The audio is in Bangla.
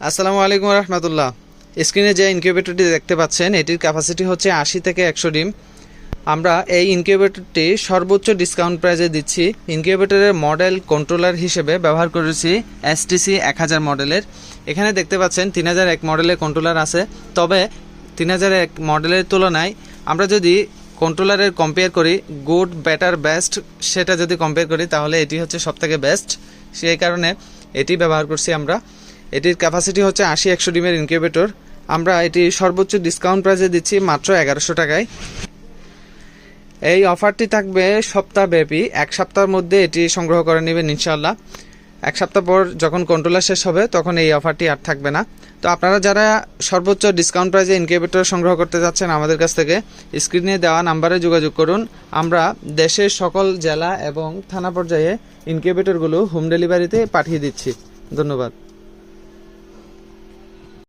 আসসালামু আলাইকুম রহমতুল্লাহ। স্ক্রিনে যে ইনকিউবেটরটি দেখতে পাচ্ছেন এটির ক্যাপাসিটি হচ্ছে 80 থেকে 100 ডিম। আমরা এই ইনকিউবেটরটি সর্বোচ্চ ডিসকাউন্ট প্রাইসে দিচ্ছি। ইনকিউবেটরের মডেল কন্ট্রোলার হিসেবে ব্যবহার করেছি STC 1000 মডেলের। এখানে দেখতে পাচ্ছেন 3001 মডেলের কন্ট্রোলার আছে, তবে 3001 মডেলের তুলনায় আমরা যদি কন্ট্রোলারের কম্পেয়ার করি, গুড বেটার বেস্ট সেটা যদি কম্পেয়ার করি তাহলে এটি হচ্ছে সবথেকে বেস্ট। সেই কারণে এটি ব্যবহার করছি আমরা। এটির ক্যাপাসিটি হচ্ছে 80-100 ডিমের ইনকিউবেটর। আমরা এটি সর্বোচ্চ ডিসকাউন্ট প্রাইসে দিচ্ছি মাত্র 1100 টাকায়। এই অফারটি থাকবে সপ্তাহব্যাপী, এক সপ্তাহের মধ্যে এটি সংগ্রহ করে নেবেন ইনশাআল্লাহ। এক সপ্তাহ পর যখন কন্ট্রোলার শেষ হবে তখন এই অফারটি আর থাকবে না। তো আপনারা যারা সর্বোচ্চ ডিসকাউন্ট প্রাইসে ইনকিউবেটর সংগ্রহ করতে যাচ্ছেন আমাদের কাছ থেকে স্ক্রিনে দেওয়া নাম্বারে যোগাযোগ করুন। আমরা দেশের সকল জেলা এবং থানা পর্যায়ে ইনকিউবেটরগুলো হোম ডেলিভারিতে পাঠিয়ে দিচ্ছি। ধন্যবাদ।